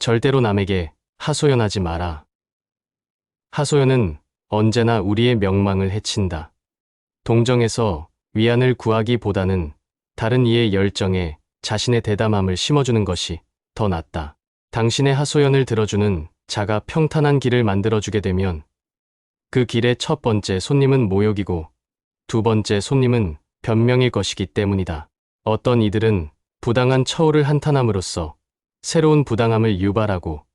절대로 남에게 하소연하지 마라. 하소연은 언제나 우리의 명망을 해친다. 동정에서 위안을 구하기보다는 다른 이의 열정에 자신의 대담함을 심어주는 것이 더 낫다. 당신의 하소연을 들어주는 자가 평탄한 길을 만들어주게 되면 그 길의 첫 번째 손님은 모욕이고 두 번째 손님은 변명일 것이기 때문이다. 어떤 이들은 부당한 처우를 한탄함으로써 새로운 부당함을 유발하고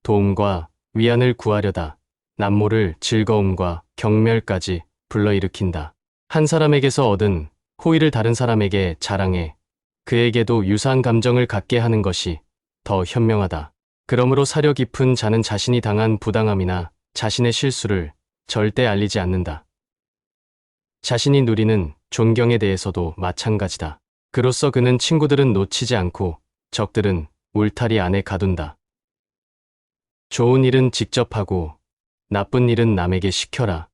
도움과 위안을 구하려다 남모를 즐거움과 경멸까지 불러일으킨다. 한 사람에게서 얻은 호의를 다른 사람에게 자랑해 그에게도 유사한 감정을 갖게 하는 것이 더 현명하다. 그러므로 사려 깊은 자는 자신이 당한 부당함이나 자신의 실수를 절대 알리지 않는다. 자신이 누리는 존경에 대해서도 마찬가지다. 그로써 그는 친구들은 놓치지 않고 적들은 울타리 안에 가둔다. 좋은 일은 직접 하고 나쁜 일은 남에게 시켜라.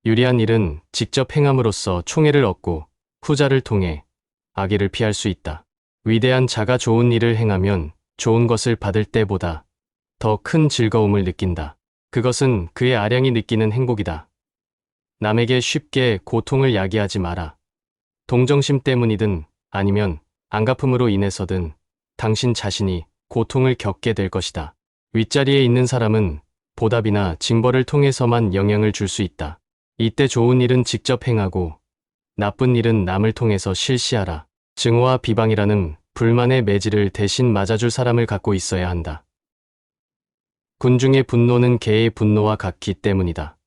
유리한 일은 직접 행함으로써 총애를 얻고 후자를 통해 악의를 피할 수 있다. 위대한 자가 좋은 일을 행하면 좋은 것을 받을 때보다 더 큰 즐거움을 느낀다. 그것은 그의 아량이 느끼는 행복이다. 남에게 쉽게 고통을 야기하지 마라. 동정심 때문이든 아니면 안갚음으로 인해서든 당신 자신이 고통을 겪게 될 것이다. 윗자리에 있는 사람은 보답이나 징벌을 통해서만 영향을 줄 수 있다. 이때 좋은 일은 직접 행하고 나쁜 일은 남을 통해서 실시하라. 증오와 비방이라는 불만의 매질을 대신 맞아줄 사람을 갖고 있어야 한다. 군중의 분노는 개의 분노와 같기 때문이다.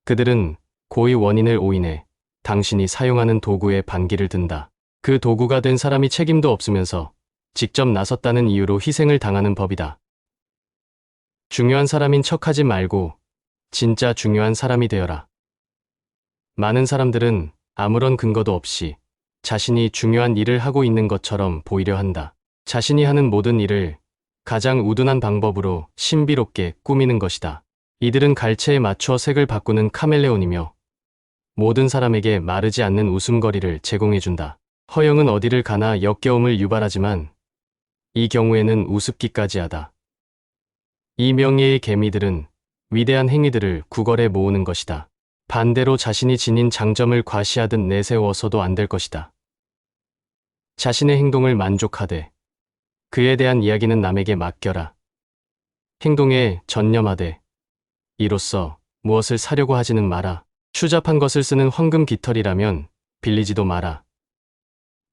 그들은 고의 원인을 오인해 당신이 사용하는 도구에 반기를 든다. 그 도구가 된 사람이 책임도 없으면서 직접 나섰다는 이유로 희생을 당하는 법이다. 중요한 사람인 척하지 말고 진짜 중요한 사람이 되어라. 많은 사람들은 아무런 근거도 없이 자신이 중요한 일을 하고 있는 것처럼 보이려 한다. 자신이 하는 모든 일을 가장 우둔한 방법으로 신비롭게 꾸미는 것이다. 이들은 갈채에 맞춰 색을 바꾸는 카멜레온이며 모든 사람에게 마르지 않는 웃음거리를 제공해준다. 허영은 어디를 가나 역겨움을 유발하지만 이 경우에는 우습기까지 하다. 이 명예의 개미들은 위대한 행위들을 구걸해 모으는 것이다. 반대로 자신이 지닌 장점을 과시하듯 내세워서도 안 될 것이다. 자신의 행동을 만족하되 그에 대한 이야기는 남에게 맡겨라. 행동에 전념하되 이로써 무엇을 사려고 하지는 마라. 추잡한 것을 쓰는 황금 깃털이라면 빌리지도 마라.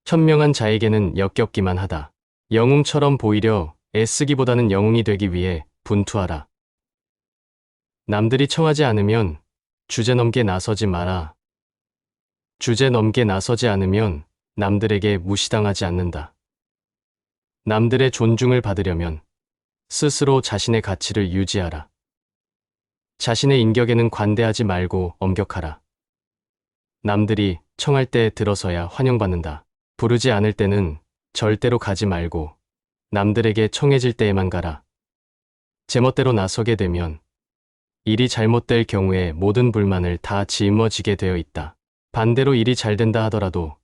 현명한 자에게는 역겹기만 하다. 영웅처럼 보이려 애쓰기보다는 영웅이 되기 위해 분투하라. 남들이 청하지 않으면 주제넘게 나서지 마라. 주제넘게 나서지 않으면 남들에게 무시당하지 않는다. 남들의 존중을 받으려면 스스로 자신의 가치를 유지하라. 자신의 인격에는 관대하지 말고 엄격하라. 남들이 청할 때 들어서야 환영받는다. 부르지 않을 때는 절대로 가지 말고 남들에게 청해질 때에만 가라. 제멋대로 나서게 되면 일이 잘못될 경우에 모든 불만을 다 짊어지게 되어 있다. 반대로 일이 잘 된다 하더라도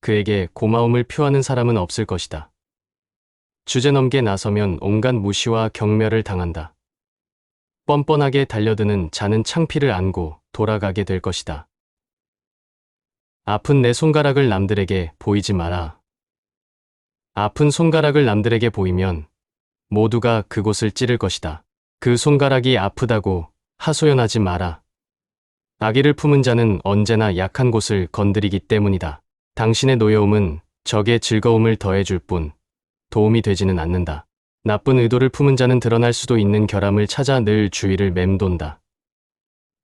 그에게 고마움을 표하는 사람은 없을 것이다. 주제넘게 나서면 온갖 무시와 경멸을 당한다. 뻔뻔하게 달려드는 자는 창피를 안고 돌아가게 될 것이다. 아픈 내 손가락을 남들에게 보이지 마라. 아픈 손가락을 남들에게 보이면 모두가 그곳을 찌를 것이다. 그 손가락이 아프다고 하소연하지 마라. 악의를 품은 자는 언제나 약한 곳을 건드리기 때문이다. 당신의 노여움은 적의 즐거움을 더해줄 뿐 도움이 되지는 않는다. 나쁜 의도를 품은 자는 드러날 수도 있는 결함을 찾아 늘 주위를 맴돈다.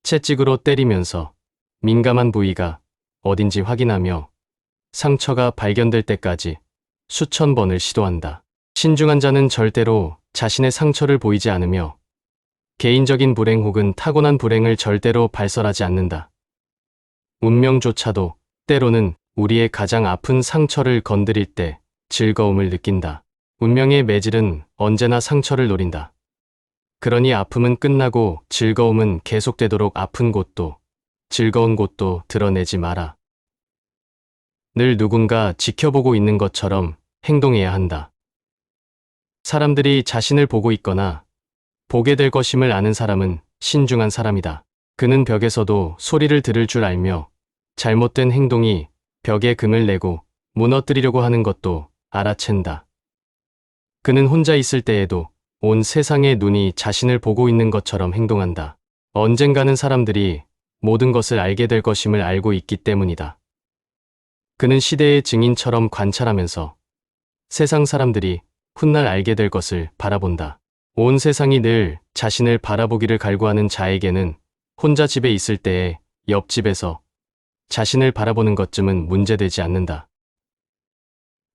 채찍으로 때리면서 민감한 부위가 어딘지 확인하며 상처가 발견될 때까지 수천 번을 시도한다. 신중한 자는 절대로 자신의 상처를 보이지 않으며 개인적인 불행 혹은 타고난 불행을 절대로 발설하지 않는다. 운명조차도 때로는 우리의 가장 아픈 상처를 건드릴 때 즐거움을 느낀다. 운명의 매질은 언제나 상처를 노린다. 그러니 아픔은 끝나고 즐거움은 계속되도록 아픈 곳도 즐거운 곳도 드러내지 마라. 늘 누군가 지켜보고 있는 것처럼 행동해야 한다. 사람들이 자신을 보고 있거나 보게 될 것임을 아는 사람은 신중한 사람이다. 그는 벽에서도 소리를 들을 줄 알며 잘못된 행동이 벽에 금을 내고 무너뜨리려고 하는 것도 알아챈다. 그는 혼자 있을 때에도 온 세상의 눈이 자신을 보고 있는 것처럼 행동한다. 언젠가는 사람들이 모든 것을 알게 될 것임을 알고 있기 때문이다. 그는 시대의 증인처럼 관찰하면서 세상 사람들이 훗날 알게 될 것을 바라본다. 온 세상이 늘 자신을 바라보기를 갈구하는 자에게는 혼자 집에 있을 때에 옆집에서 자신을 바라보는 것쯤은 문제되지 않는다.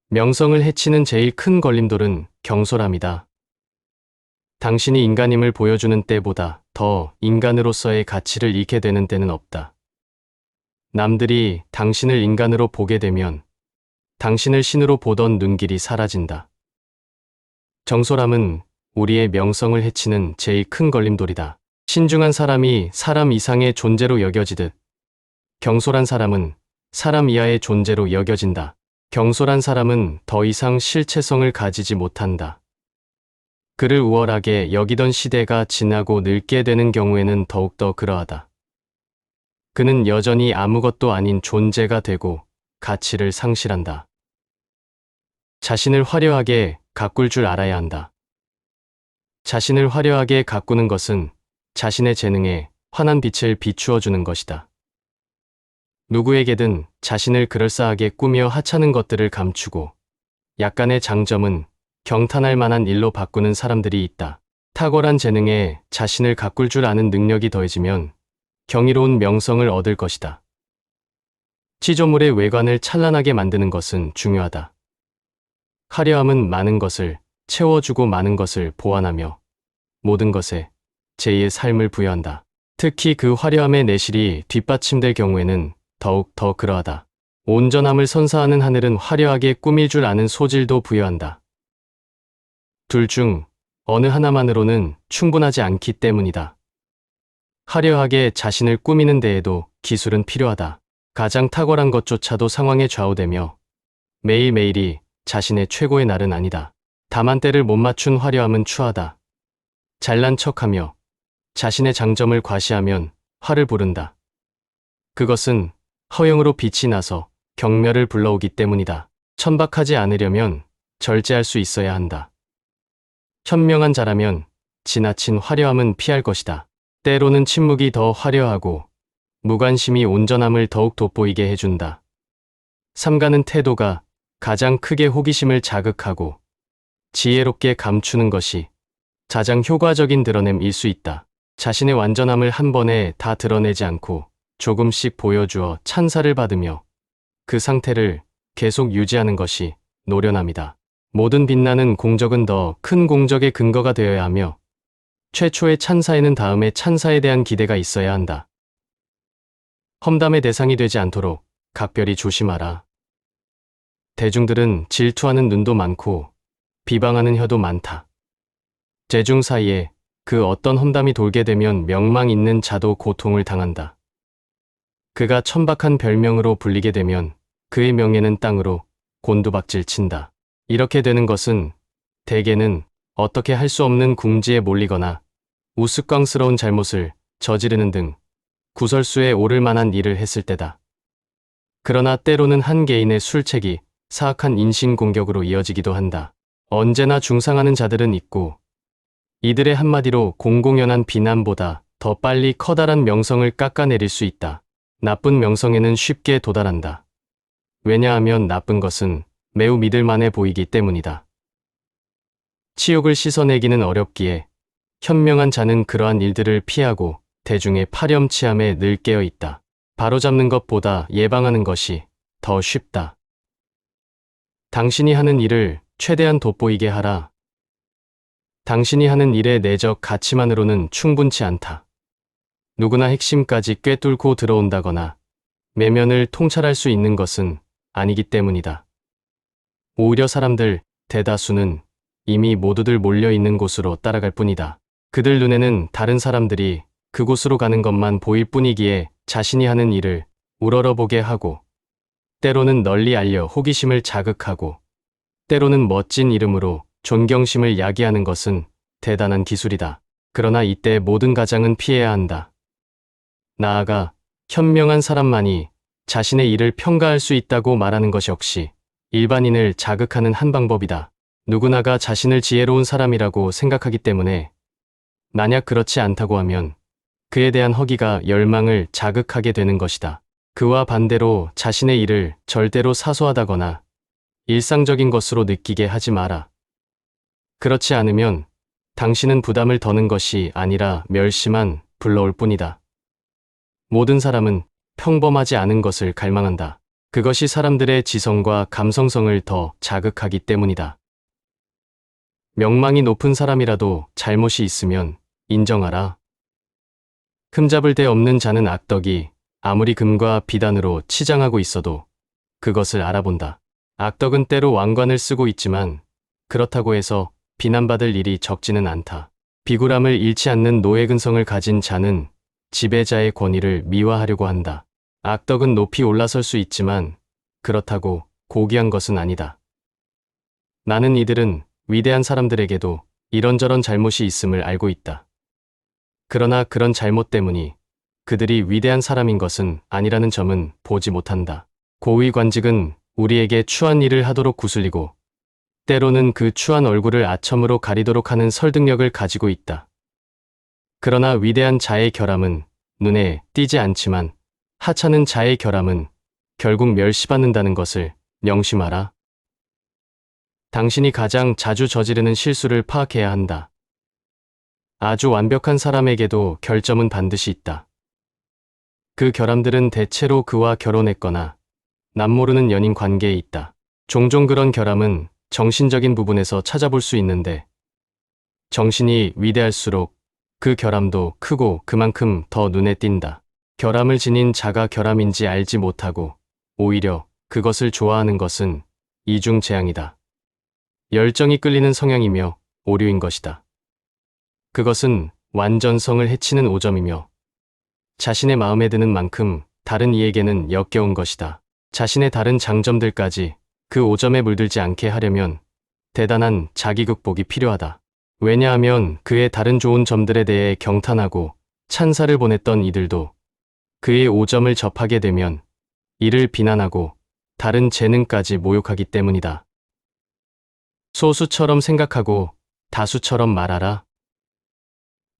명성을 해치는 제일 큰 걸림돌은 경솔함이다. 당신이 인간임을 보여주는 때보다 더 인간으로서의 가치를 잃게 되는 때는 없다. 남들이 당신을 인간으로 보게 되면 당신을 신으로 보던 눈길이 사라진다. 정솔함은 우리의 명성을 해치는 제일 큰 걸림돌이다. 신중한 사람이 사람 이상의 존재로 여겨지듯 경솔한 사람은 사람 이하의 존재로 여겨진다. 경솔한 사람은 더 이상 실체성을 가지지 못한다. 그를 우월하게 여기던 시대가 지나고 늙게 되는 경우에는 더욱더 그러하다. 그는 여전히 아무것도 아닌 존재가 되고 가치를 상실한다. 자신을 화려하게 가꿀 줄 알아야 한다. 자신을 화려하게 가꾸는 것은 자신의 재능에 환한 빛을 비추어주는 것이다. 누구에게든 자신을 그럴싸하게 꾸며 하찮은 것들을 감추고 약간의 장점은 경탄할 만한 일로 바꾸는 사람들이 있다. 탁월한 재능에 자신을 가꿀 줄 아는 능력이 더해지면 경이로운 명성을 얻을 것이다. 피조물의 외관을 찬란하게 만드는 것은 중요하다. 화려함은 많은 것을 채워주고 많은 것을 보완하며 모든 것에 제2의 삶을 부여한다. 특히 그 화려함의 내실이 뒷받침될 경우에는 더욱 더 그러하다. 온전함을 선사하는 하늘은 화려하게 꾸밀 줄 아는 소질도 부여한다. 둘 중 어느 하나만으로는 충분하지 않기 때문이다. 화려하게 자신을 꾸미는 데에도 기술은 필요하다. 가장 탁월한 것조차도 상황에 좌우되며 매일매일이 자신의 최고의 날은 아니다. 다만 때를 못 맞춘 화려함은 추하다. 잘난 척하며 자신의 장점을 과시하면 화를 부른다. 그것은 허영으로 빛이 나서 경멸을 불러오기 때문이다. 천박하지 않으려면 절제할 수 있어야 한다. 현명한 자라면 지나친 화려함은 피할 것이다. 때로는 침묵이 더 화려하고 무관심이 온전함을 더욱 돋보이게 해준다. 삼가는 태도가 가장 크게 호기심을 자극하고 지혜롭게 감추는 것이 가장 효과적인 드러냄일 수 있다. 자신의 완전함을 한 번에 다 드러내지 않고 조금씩 보여주어 찬사를 받으며 그 상태를 계속 유지하는 것이 노련함이다. 모든 빛나는 공적은 더 큰 공적의 근거가 되어야 하며 최초의 찬사에는 다음의 찬사에 대한 기대가 있어야 한다. 험담의 대상이 되지 않도록 각별히 조심하라. 대중들은 질투하는 눈도 많고 비방하는 혀도 많다. 대중 사이에 그 어떤 험담이 돌게 되면 명망 있는 자도 고통을 당한다. 그가 천박한 별명으로 불리게 되면 그의 명예는 땅으로 곤두박질 친다. 이렇게 되는 것은 대개는 어떻게 할 수 없는 궁지에 몰리거나 우스꽝스러운 잘못을 저지르는 등 구설수에 오를 만한 일을 했을 때다. 그러나 때로는 한 개인의 술책이 사악한 인신공격으로 이어지기도 한다. 언제나 중상하는 자들은 있고 이들의 한마디로 공공연한 비난보다 더 빨리 커다란 명성을 깎아내릴 수 있다. 나쁜 명성에는 쉽게 도달한다. 왜냐하면 나쁜 것은 매우 믿을만해 보이기 때문이다. 치욕을 씻어내기는 어렵기에 현명한 자는 그러한 일들을 피하고 대중의 파렴치함에 늘 깨어 있다. 바로잡는 것보다 예방하는 것이 더 쉽다. 당신이 하는 일을 최대한 돋보이게 하라. 당신이 하는 일의 내적 가치만으로는 충분치 않다. 누구나 핵심까지 꿰뚫고 들어온다거나 내면을 통찰할 수 있는 것은 아니기 때문이다. 오히려 사람들 대다수는 이미 모두들 몰려있는 곳으로 따라갈 뿐이다. 그들 눈에는 다른 사람들이 그곳으로 가는 것만 보일 뿐이기에 자신이 하는 일을 우러러보게 하고 때로는 널리 알려 호기심을 자극하고 때로는 멋진 이름으로 존경심을 야기하는 것은 대단한 기술이다. 그러나 이때 모든 가장은 피해야 한다. 나아가 현명한 사람만이 자신의 일을 평가할 수 있다고 말하는 것 역시 일반인을 자극하는 한 방법이다. 누구나가 자신을 지혜로운 사람이라고 생각하기 때문에 만약 그렇지 않다고 하면 그에 대한 허기가 열망을 자극하게 되는 것이다. 그와 반대로 자신의 일을 절대로 사소하다거나 일상적인 것으로 느끼게 하지 마라. 그렇지 않으면 당신은 부담을 더는 것이 아니라 멸시만 불러올 뿐이다. 모든 사람은 평범하지 않은 것을 갈망한다. 그것이 사람들의 지성과 감성성을 더 자극하기 때문이다. 명망이 높은 사람이라도 잘못이 있으면 인정하라. 흠잡을 데 없는 자는 악덕이 아무리 금과 비단으로 치장하고 있어도 그것을 알아본다. 악덕은 때로 왕관을 쓰고 있지만 그렇다고 해서 비난받을 일이 적지는 않다. 비굴함을 잃지 않는 노예근성을 가진 자는 지배자의 권위를 미화하려고 한다. 악덕은 높이 올라설 수 있지만 그렇다고 고귀한 것은 아니다. 나는 이들은 위대한 사람들에게도 이런저런 잘못이 있음을 알고 있다. 그러나 그런 잘못 때문이 그들이 위대한 사람인 것은 아니라는 점은 보지 못한다. 고위관직은 우리에게 추한 일을 하도록 구슬리고 때로는 그 추한 얼굴을 아첨으로 가리도록 하는 설득력을 가지고 있다. 그러나 위대한 자의 결함은 눈에 띄지 않지만 하찮은 자의 결함은 결국 멸시받는다는 것을 명심하라. 당신이 가장 자주 저지르는 실수를 파악해야 한다. 아주 완벽한 사람에게도 결점은 반드시 있다. 그 결함들은 대체로 그와 결혼했거나 남모르는 연인 관계에 있다. 종종 그런 결함은 정신적인 부분에서 찾아볼 수 있는데 정신이 위대할수록 그 결함도 크고 그만큼 더 눈에 띈다. 결함을 지닌 자가 결함인지 알지 못하고 오히려 그것을 좋아하는 것은 이중재앙이다. 열정이 끌리는 성향이며 오류인 것이다. 그것은 완전성을 해치는 오점이며 자신의 마음에 드는 만큼 다른 이에게는 역겨운 것이다. 자신의 다른 장점들까지 그 오점에 물들지 않게 하려면 대단한 자기극복이 필요하다. 왜냐하면 그의 다른 좋은 점들에 대해 경탄하고 찬사를 보냈던 이들도 그의 오점을 접하게 되면 이를 비난하고 다른 재능까지 모욕하기 때문이다. 소수처럼 생각하고 다수처럼 말하라.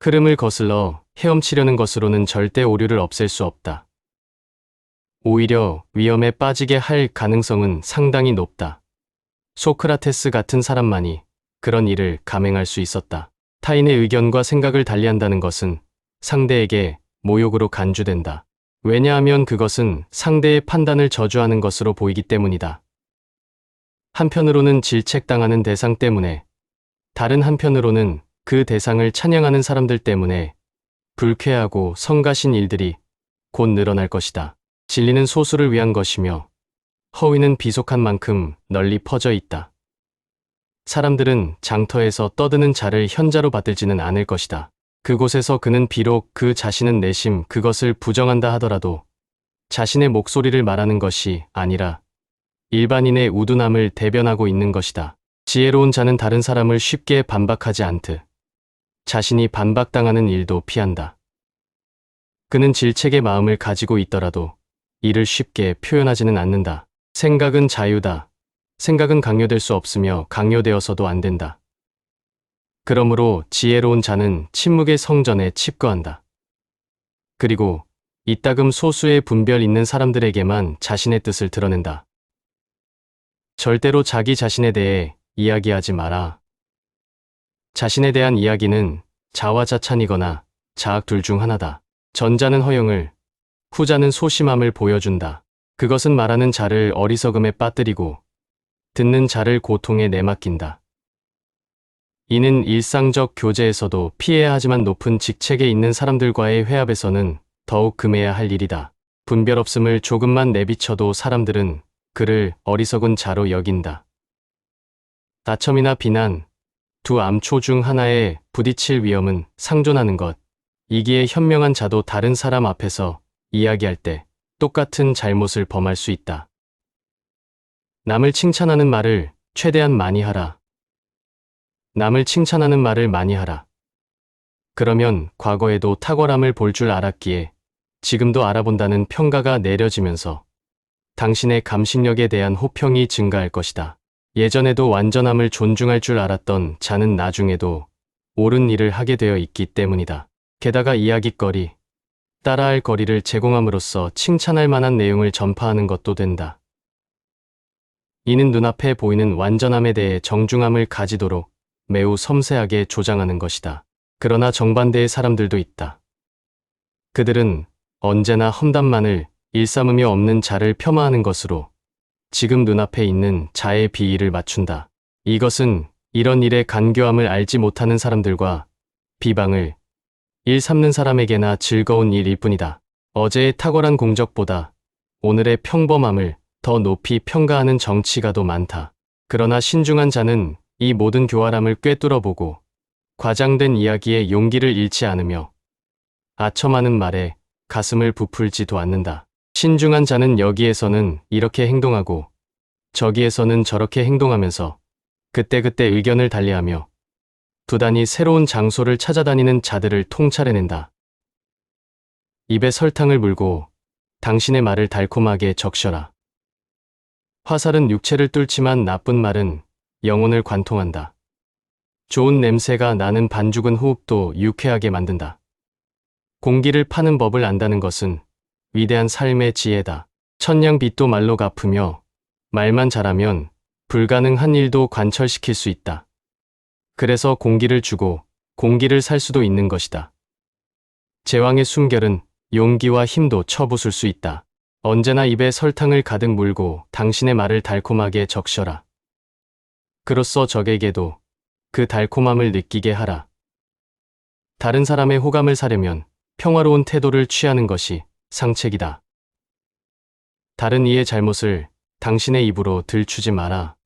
흐름을 거슬러 헤엄치려는 것으로는 절대 오류를 없앨 수 없다. 오히려 위험에 빠지게 할 가능성은 상당히 높다. 소크라테스 같은 사람만이 그런 일을 감행할 수 있었다. 타인의 의견과 생각을 달리한다는 것은 상대에게 모욕으로 간주된다. 왜냐하면 그것은 상대의 판단을 저주하는 것으로 보이기 때문이다. 한편으로는 질책당하는 대상 때문에, 다른 한편으로는 그 대상을 찬양하는 사람들 때문에 불쾌하고 성가신 일들이 곧 늘어날 것이다. 진리는 소수를 위한 것이며 허위는 비속한 만큼 널리 퍼져 있다. 사람들은 장터에서 떠드는 자를 현자로 받들지는 않을 것이다. 그곳에서 그는 비록 그 자신은 내심 그것을 부정한다 하더라도 자신의 목소리를 말하는 것이 아니라 일반인의 우둔함을 대변하고 있는 것이다. 지혜로운 자는 다른 사람을 쉽게 반박하지 않듯 자신이 반박당하는 일도 피한다. 그는 질책의 마음을 가지고 있더라도 이를 쉽게 표현하지는 않는다. 생각은 자유다. 생각은 강요될 수 없으며 강요되어서도 안 된다. 그러므로 지혜로운 자는 침묵의 성전에 칩거한다. 그리고 이따금 소수의 분별 있는 사람들에게만 자신의 뜻을 드러낸다. 절대로 자기 자신에 대해 이야기하지 마라. 자신에 대한 이야기는 자화자찬이거나 자학 둘 중 하나다. 전자는 허영을, 후자는 소심함을 보여준다. 그것은 말하는 자를 어리석음에 빠뜨리고 듣는 자를 고통에 내맡긴다. 이는 일상적 교제에서도 피해야 하지만 높은 직책에 있는 사람들과의 회합에서는 더욱 금해야 할 일이다. 분별 없음을 조금만 내비쳐도 사람들은 그를 어리석은 자로 여긴다. 나첨이나 비난, 두 암초 중 하나에 부딪힐 위험은 상존하는 것. 이기에 현명한 자도 다른 사람 앞에서 이야기할 때 똑같은 잘못을 범할 수 있다. 남을 칭찬하는 말을 최대한 많이 하라. 남을 칭찬하는 말을 많이 하라. 그러면 과거에도 탁월함을 볼 줄 알았기에 지금도 알아본다는 평가가 내려지면서 당신의 감식력에 대한 호평이 증가할 것이다. 예전에도 완전함을 존중할 줄 알았던 자는 나중에도 옳은 일을 하게 되어 있기 때문이다. 게다가 이야깃거리, 따라할 거리를 제공함으로써 칭찬할 만한 내용을 전파하는 것도 된다. 이는 눈앞에 보이는 완전함에 대해 정중함을 가지도록 매우 섬세하게 조장하는 것이다. 그러나 정반대의 사람들도 있다. 그들은 언제나 험담만을 일삼으며 없는 자를 폄하하는 것으로 지금 눈앞에 있는 자의 비위를 맞춘다. 이것은 이런 일의 간교함을 알지 못하는 사람들과 비방을 일삼는 사람에게나 즐거운 일일 뿐이다. 어제의 탁월한 공적보다 오늘의 평범함을 더 높이 평가하는 정치가도 많다. 그러나 신중한 자는 이 모든 교활함을 꿰뚫어보고 과장된 이야기에 용기를 잃지 않으며 아첨하는 말에 가슴을 부풀지도 않는다. 신중한 자는 여기에서는 이렇게 행동하고 저기에서는 저렇게 행동하면서 그때그때 의견을 달리하며 부단히 새로운 장소를 찾아다니는 자들을 통찰해낸다. 입에 설탕을 물고 당신의 말을 달콤하게 적셔라. 화살은 육체를 뚫지만 나쁜 말은 영혼을 관통한다. 좋은 냄새가 나는 반죽은 호흡도 유쾌하게 만든다. 공기를 파는 법을 안다는 것은 위대한 삶의 지혜다. 천냥빚도 말로 갚으며 말만 잘하면 불가능한 일도 관철시킬 수 있다. 그래서 공기를 주고 공기를 살 수도 있는 것이다. 제왕의 숨결은 용기와 힘도 쳐부술 수 있다. 언제나 입에 설탕을 가득 물고 당신의 말을 달콤하게 적셔라. 그로써 적에게도 그 달콤함을 느끼게 하라. 다른 사람의 호감을 사려면 평화로운 태도를 취하는 것이 상책이다. 다른 이의 잘못을 당신의 입으로 들추지 마라.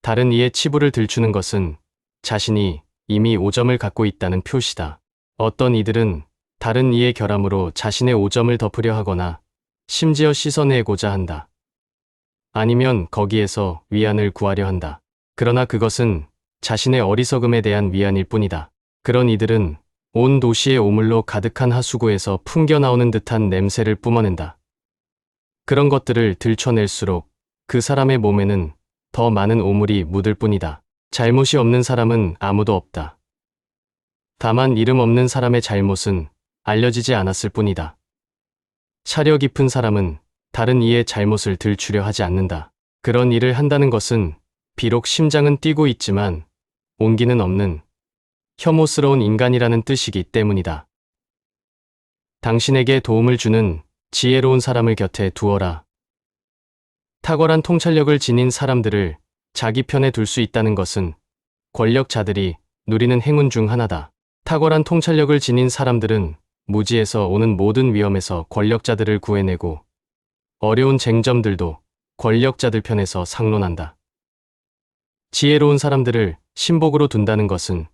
다른 이의 치부를 들추는 것은 자신이 이미 5점을 갖고 있다는 표시다. 어떤 이들은 다른 이의 결함으로 자신의 5점을 덮으려 하거나 심지어 씻어내고자 한다. 아니면 거기에서 위안을 구하려 한다. 그러나 그것은 자신의 어리석음에 대한 위안일 뿐이다. 그런 이들은 온 도시의 오물로 가득한 하수구에서 풍겨나오는 듯한 냄새를 뿜어낸다. 그런 것들을 들춰낼수록 그 사람의 몸에는 더 많은 오물이 묻을 뿐이다. 잘못이 없는 사람은 아무도 없다. 다만 이름 없는 사람의 잘못은 알려지지 않았을 뿐이다. 사려 깊은 사람은 다른 이의 잘못을 들추려 하지 않는다. 그런 일을 한다는 것은 비록 심장은 뛰고 있지만 온기는 없는 혐오스러운 인간이라는 뜻이기 때문이다. 당신에게 도움을 주는 지혜로운 사람을 곁에 두어라. 탁월한 통찰력을 지닌 사람들을 자기 편에 둘 수 있다는 것은 권력자들이 누리는 행운 중 하나다. 탁월한 통찰력을 지닌 사람들은 무지에서 오는 모든 위험에서 권력자들을 구해내고 어려운 쟁점들도 권력자들 편에서 상론한다. 지혜로운 사람들을 신복으로 둔다는 것은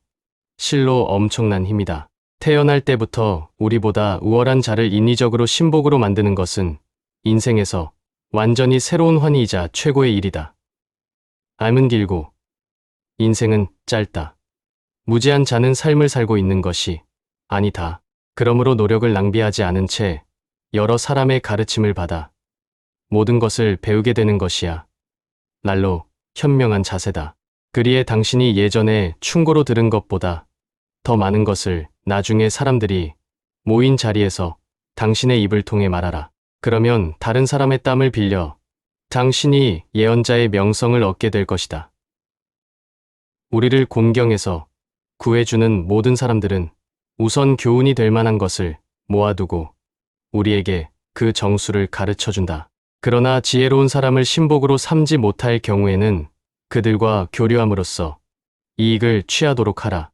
실로 엄청난 힘이다. 태어날 때부터 우리보다 우월한 자를 인위적으로 신복으로 만드는 것은 인생에서 완전히 새로운 환희이자 최고의 일이다. 삶은 길고 인생은 짧다. 무지한 자는 삶을 살고 있는 것이 아니다. 그러므로 노력을 낭비하지 않은 채 여러 사람의 가르침을 받아 모든 것을 배우게 되는 것이야 날로 현명한 자세다. 그리에 당신이 예전에 충고로 들은 것보다 더 많은 것을 나중에 사람들이 모인 자리에서 당신의 입을 통해 말하라. 그러면 다른 사람의 땀을 빌려 당신이 예언자의 명성을 얻게 될 것이다. 우리를 공경해서 구해주는 모든 사람들은 우선 교훈이 될 만한 것을 모아두고 우리에게 그 정수를 가르쳐준다. 그러나 지혜로운 사람을 신복으로 삼지 못할 경우에는 그들과 교류함으로써 이익을 취하도록 하라.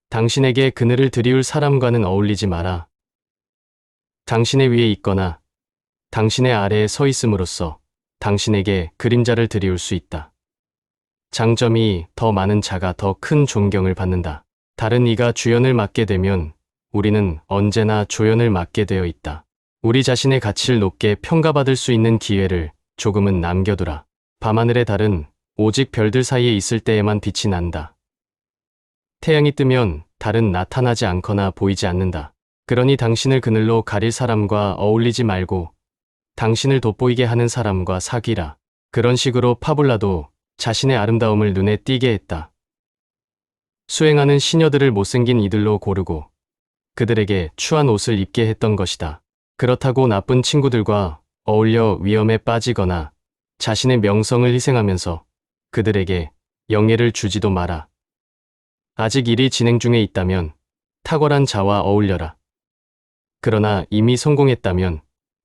당신에게 그늘을 드리울 사람과는 어울리지 마라. 당신의 위에 있거나 당신의 아래에 서 있음으로써 당신에게 그림자를 드리울 수 있다. 장점이 더 많은 자가 더 큰 존경을 받는다. 다른 이가 주연을 맡게 되면 우리는 언제나 조연을 맡게 되어 있다. 우리 자신의 가치를 높게 평가받을 수 있는 기회를 조금은 남겨두라. 밤하늘의 달은 오직 별들 사이에 있을 때에만 빛이 난다. 태양이 뜨면 달은 나타나지 않거나 보이지 않는다. 그러니 당신을 그늘로 가릴 사람과 어울리지 말고 당신을 돋보이게 하는 사람과 사귀라. 그런 식으로 파블라도 자신의 아름다움을 눈에 띄게 했다. 수행하는 시녀들을 못생긴 이들로 고르고 그들에게 추한 옷을 입게 했던 것이다. 그렇다고 나쁜 친구들과 어울려 위험에 빠지거나 자신의 명성을 희생하면서 그들에게 영예를 주지도 마라. 아직 일이 진행 중에 있다면 탁월한 자와 어울려라. 그러나 이미 성공했다면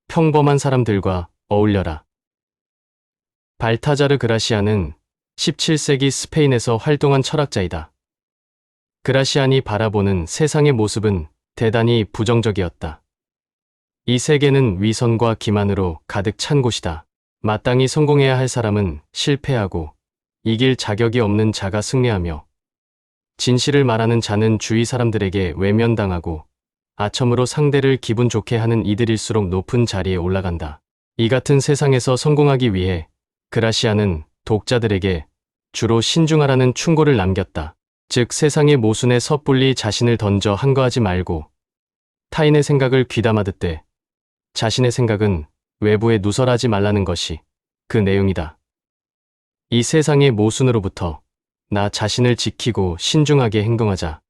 평범한 사람들과 어울려라. 발타자르 그라시아는 17세기 스페인에서 활동한 철학자이다. 그라시안이 바라보는 세상의 모습은 대단히 부정적이었다. 이 세계는 위선과 기만으로 가득 찬 곳이다. 마땅히 성공해야 할 사람은 실패하고 이길 자격이 없는 자가 승리하며 진실을 말하는 자는 주위 사람들에게 외면당하고 아첨으로 상대를 기분 좋게 하는 이들일수록 높은 자리에 올라간다. 이 같은 세상에서 성공하기 위해 그라시아는 독자들에게 주로 신중하라는 충고를 남겼다. 즉 세상의 모순에 섣불리 자신을 던져 한거하지 말고 타인의 생각을 귀담아 듣되 자신의 생각은 외부에 누설하지 말라는 것이 그 내용이다. 이 세상의 모순으로부터 나 자신을 지키고 신중하게 행동하자.